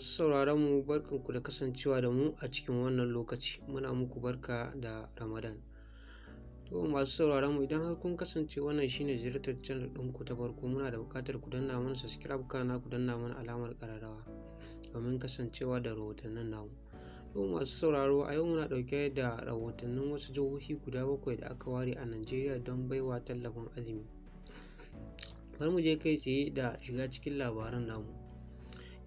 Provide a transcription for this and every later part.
masu sauraron mu, barkanku da kasancewa da mu a cikin wannan lokaci. Muna muku barka da Ramadan. To masu sauraron mu, idan har kun kasance wannan shine ziyartar channel ɗinku ta farko, muna da buƙatar ku danna mana subscribe, kana ku danna mana alamar ƙararrawa domin kasancewa da rahotannin namu. To masu sauraro, a yau muna ɗauke da rahotannin wasu jihohi guda 7 da aka ware a Najeriya don baiwa tallafin azumi. Bari mu je kai tsaye da shiga cikin labaran namu.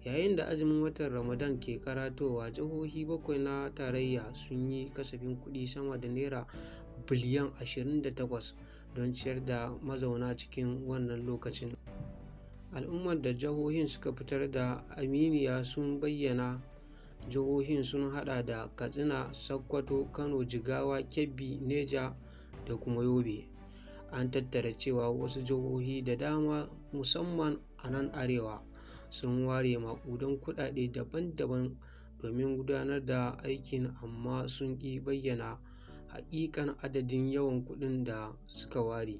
Yayin da azumin watan Ramadan ke karatowa, jihohi 7 na tarayya sun yi kasafin kuɗi sama da naira biliyan 28 don ciyar da mazauna cikin wannan lokacin. Al'ummar da jihohin suka fitar da aminiya sun bayyana jihohin sun hada da Katsina, Sokoto, Kano, Jigawa, Kebbi, Neja da kuma Yobe. An tattara cewa wasu jihohi da dama, musamman a nan arewa, sun ware maƙudan kuɗaɗe daban-daban domin gudanar da aikin, amma sun ƙi bayyana haƙiƙan adadin yawan kuɗin da suka ware.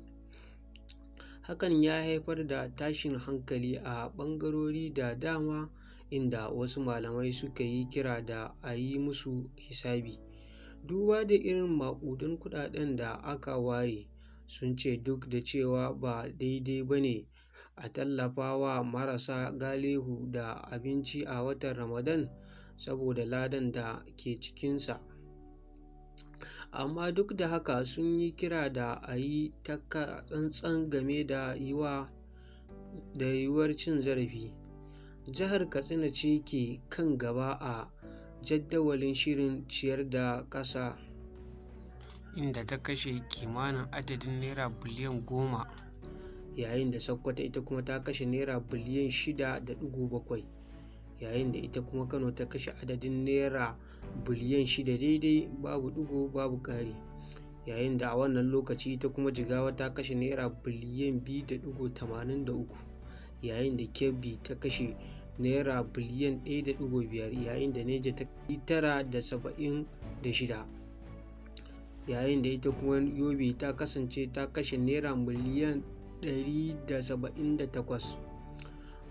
Hakan ya haifar da tashin hankali a ɓangarori da dama, inda wasu malamai suka yi kira da a yi musu hisabi. Duba da irin maƙudan kuɗaɗen da aka ware, sun ce duk da cewa ba daidai ba ne a tallafa wa marasa galihu da abinci a watan Ramadan saboda ladan da ke cikinsa, amma duk da haka sun yi kira da a yi taka tsantsan game da yiwuwar cin zarafi. Jihar Katsina ce ke kan gaba a jadawalin shirin ciyar da ƙasa, inda ta kashe kimanin adadin naira biliyan 10, yayin da Sokoto ita kuma ta kashe naira biliyan 6.7, yayin da ita kuma Kano ta kashe adadin naira biliyan 6 daidai, babu ɗigo babu ƙari, yayin da a wannan lokaci ita kuma Jigawa ta kashe naira biliyan 2.83, yayin da Kebbi ta kashe naira biliyan 1.5, yayin da Neja ta 976, yayin da ita kuma Yobe ta kasance ta kashe naira miliyan 178.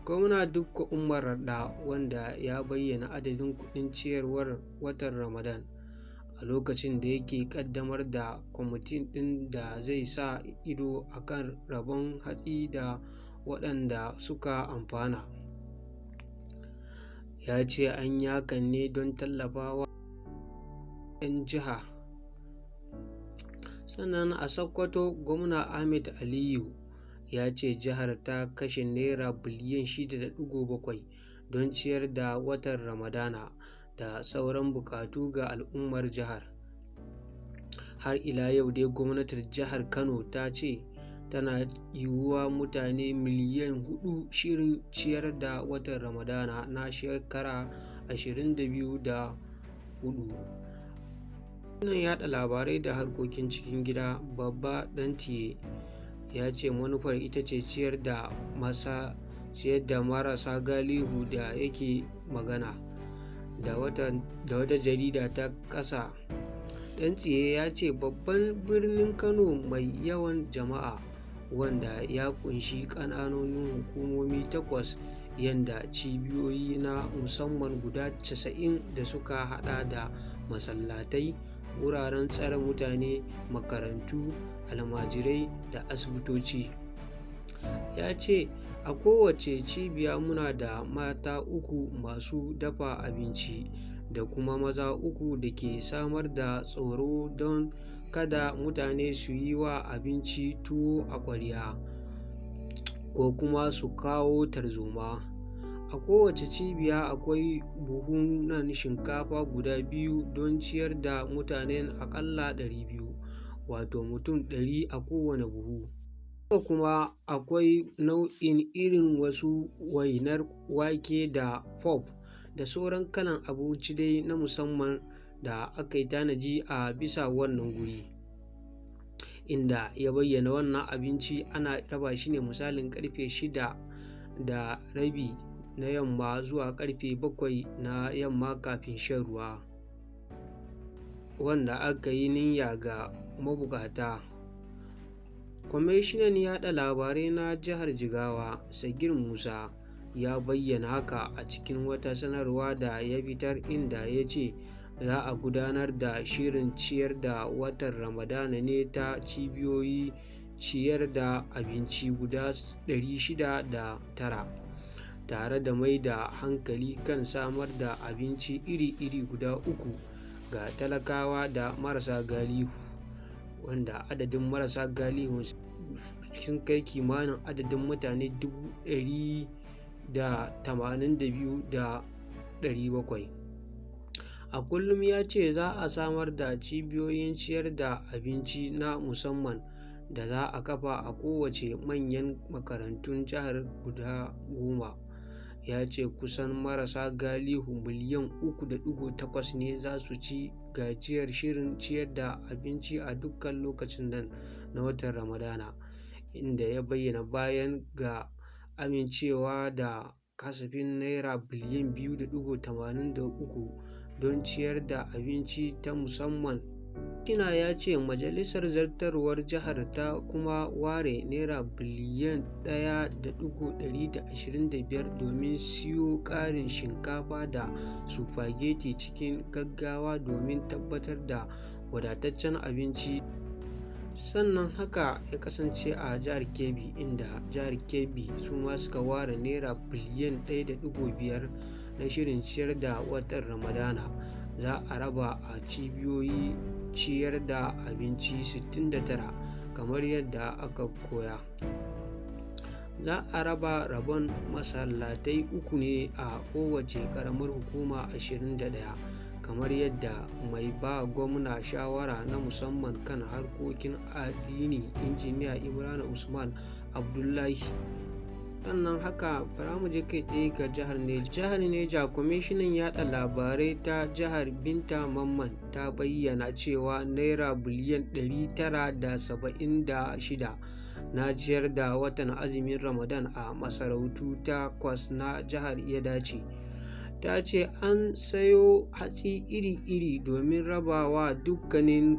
Gwamna Dikko Umar Radda, wanda ya bayyana adadin kuɗin ciyarwar watan Ramadan a lokacin da yake ƙaddamar da kwamitin ɗin da zai sa ido a kan rabon hatsi da waɗanda suka amfana, ya ce an yi hakan ne don tallafawa 'yan jiha. Sannan a Sokoto, gwamna Ahmed Aliyu ya ce jihar ta kashe naira biliyan 6.7 don ciyar da watan Ramadana da sauran bukatu ga al'ummar jihar. Har ila yau dai gwamnatin jihar Kano ta ce tana yiwuwa mutane miliyan 4 shirin ciyar da watan Ramadana na shekara 2024. Wannan yada labarai da harkokin cikin gida Babba Dantiye ya ce manufar ita ce ciyar da marasa galihu da yake magana da wata jarida ta ƙasa. Dantiye ya ce babban birnin Kano mai yawan jama'a, wanda ya kunshi ƙananan hukumomi 8, yanda cibiyoyi na musamman guda 90 da suka hada da masallatai, wuraren tsare mutane, makarantu, almajirai da asibitoci. Ya ce a kowace cibiya muna da mata 3 masu dafa abinci da kuma maza 3 da ke samar da tsaro don kada mutane su yi wa abinci tuwo a ƙwarya ko kuma su kawo tarzoma. A kowace cibiya akwai buhunan shinkafa guda 2 don ciyar da mutane aƙalla 200, wato mutum 100 a kowane buhu. Haka kuma akwai nau'in irin wasu wainar wake da pop da sauran kalan abinci dai na musamman da aka yi tanaji a bisa wannan guri, inda ya bayyana wannan abinci ana raba shi ne misalin karfe 6:30 na yamma zuwa karfe 7 na yamma kafin shan ruwa, wanda aka yi niyya ga mabukata. Kwamishinan yaɗa labarai na jihar Jigawa, Sagir Musa, ya bayyana haka a cikin wata sanarwa da ya fitar, inda ya ce za a gudanar da shirin ciyar da watan ramadana ne ta cibiyoyi ciyar da abinci guda 609, tare da mai da hankali kan samar da abinci iri-iri guda 3 ga talakawa da marasa galihu, wanda adadin marasa galihu sun kai kimanin adadin mutane 182,700. A kullum ya ce za a samar da cibiyoyin ciyar da abinci na musamman da za a kafa a kowace manyan makarantun jihar guda 10. Ya ce kusan marasa galihu miliyan 3.8 ne za su ci gajiyar shirin ciyar da abinci a dukkan lokacin nan na watan ramadana, inda ya bayyana bayan ga amincewa da kasafin naira biliyan 2.83 don ciyar da abinci ta musamman. Kina ya ce majalisar zartarwar jihar ta kuma ware naira biliyan 1.125 domin siyo ƙarin shinkafa da sufageti cikin gaggawa domin tabbatar da wadataccen abinci. Sannan haka ya kasance a jihar Kebbi, inda jihar Kebbi su ma suka ware naira biliyan 1.5 na shirin ciyar da watan ramadana. Za a raba a cibiyoyi ciyar da abinci 69 kamar yadda aka koya. Za a raba rabon masallatai 3 ne a kowace ƙaramar hukuma 21, kamar yadda mai ba gwamna shawara na musamman kan harkokin addini injiniya Imran Usman Abdullahi. Sannan haka bara mu je kai tsaye ga jihar Neja. Kwamishinan yaɗa labarai ta jihar Binta Mamman ta bayyana cewa naira biliyan 976 na ciyar da watan azumin Ramadan a masarautu 8 na jihar ya dace. Ta ce an sayo hatsi iri-iri domin rabawa dukkanin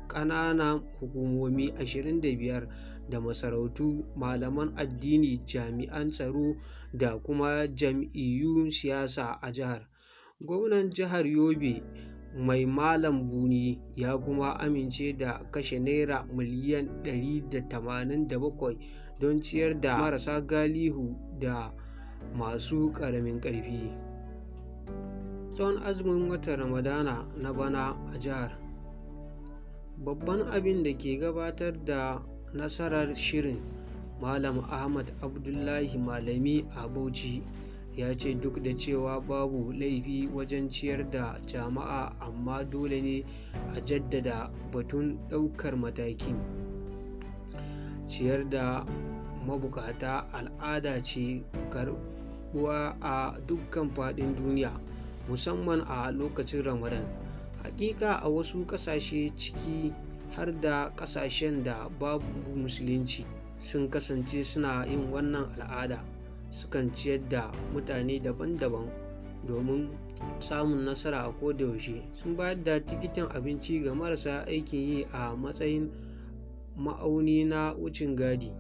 ƙananan hukumomi 25 da masarautu, malaman addini, jami'an tsaro da kuma jam'iyyun siyasa a jihar. Gwamnan jihar Yobe Mai Malam Buni ya kuma amince da kashe naira miliyan 187 don ciyar da marasa galihu da masu ƙaramin ƙarfi. Tsawon azumin watan Ramadana na bana a jihar, babban abin da ke gabatar da nasarar shirin, Malam Ahmad Abdullahi Malami a Bauchi, ya ce duk da cewa babu laifi wajen ciyar da jama'a, amma dole ne a jaddada batun ɗaukar matakin. Ciyar da mabukata al'ada ce karɓuwa a dukkan faɗin duniya, musamman a lokacin Ramadan. Hakika a wasu ƙasashe, ciki har da ƙasashen da babu musulunci, sun kasance suna yin wannan al'ada. Sukan ciyar da mutane daban-daban domin samun nasara a kodayaushe. Sun bayar da tikitin abinci ga marasa aikin yi a matsayin ma'auni na wucin gadi.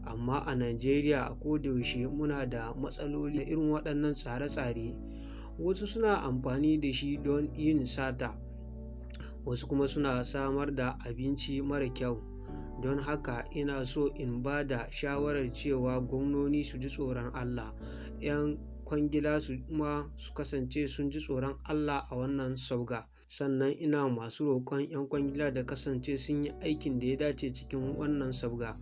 Amma a Najeriya a kodayaushe muna da matsaloli da irin waɗannan tsare-tsare. Wasu suna amfani da shi don yin sata, wasu kuma suna samar da abinci mara kyau. Don haka ina so in ba da shawarar cewa gwamnoni su ji tsoron Allah, 'yan kwangila su ma su kasance sun ji tsoron Allah a wannan sabga. Sannan ina masu roƙon 'yan kwangila da kasance sun yi aikin da ya dace cikin wannan sabga.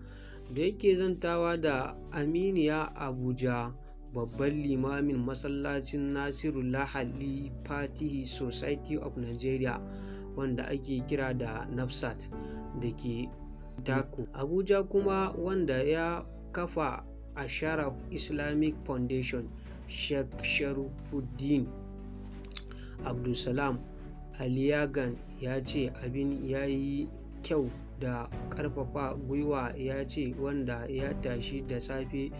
Da yake zantawa da Aminiya Abuja, babban limamin masallacin Nasirullah Ali Fatihi Society of Nigeria, wanda ake kira da NAFSAT, da ke Tako Abuja, kuma wanda ya kafa Ashraf Islamic Foundation, Sheikh Sharifuddin Abdulsalam Aliyagan, ya ce abin ya yi kyau da ƙarfafa gwiwa. Ya ce wanda ya tashi da safe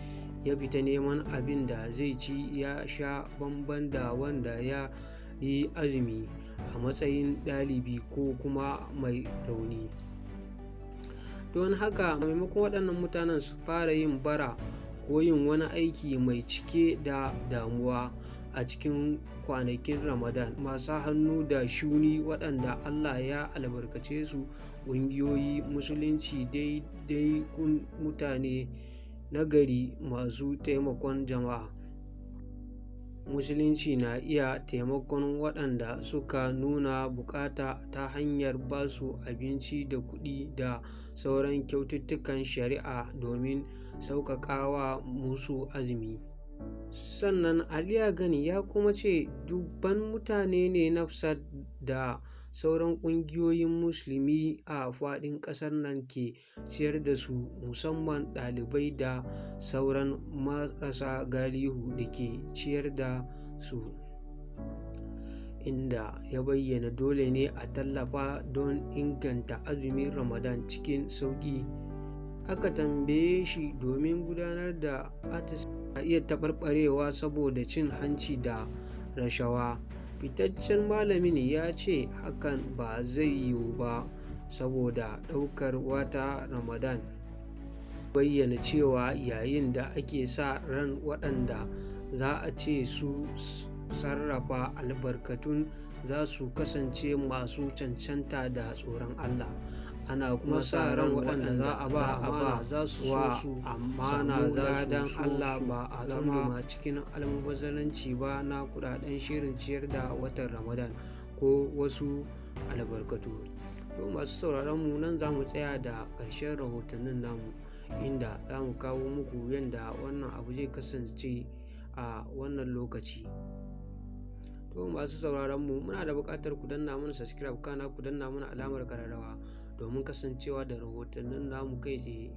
ya fita neman abin da zai ci ya sha bamban da wanda ya yi azumi a matsayin ɗalibi ko kuma mai rauni. Don haka maimakon waɗannan mutanen su fara yin bara ko yin wani aiki mai cike da damuwa a cikin kwanakin Ramadan. Masu hannu da shuni waɗanda Allah ya albarkace su, ƙungiyoyi musulunci, daidaikun mutane nagari masu taimakon jama'a. Musulunci na iya taimakon waɗanda suka nuna buƙata ta hanyar ba su abinci da kuɗi da sauran kyaututtukan shari'a domin sauƙaƙawa musu azumi. Sannan Ali Gani ya kuma ce dubban mutane ne Nafsat da sauran ƙungiyoyin musulmi a faɗin ƙasar nan ke ciyar da su, musamman ɗalibai da sauran marasa galihu da ke ciyar da su, inda ya bayyana dole ne a tallafa don inganta azumin Ramadan cikin sauƙi. Aka tambaye shi domin gudanar da atisaye na iya taɓarɓarewa saboda cin hanci da rashawa. Fitaccen malamin ya ce hakan ba zai yiwu ba saboda ɗaukar wata Ramadan. Bayyana cewa yayin da ake sa ran waɗanda za a ce su sarrafa albarkatun za su kasance masu cancanta da tsoron Allah, ana kuma sa ran waɗanda za a ba amana za su so su amana ladan Allah ba a tsunduma cikin almubazzaranci ba na kuɗaɗen shirin ciyar da watan Ramadan ko wasu albarkatu. To masu sauraron mu, nan za mu tsaya da ƙarshen rahotannin namu, inda za mu kawo muku yadda wannan abu zai kasance a wannan lokaci. To masu sauraron mu, muna da buƙatar ku danna mana subscribe, kana ku danna mana alamar ƙararrawa domin kasancewa da rahotannin namu kai tsaye.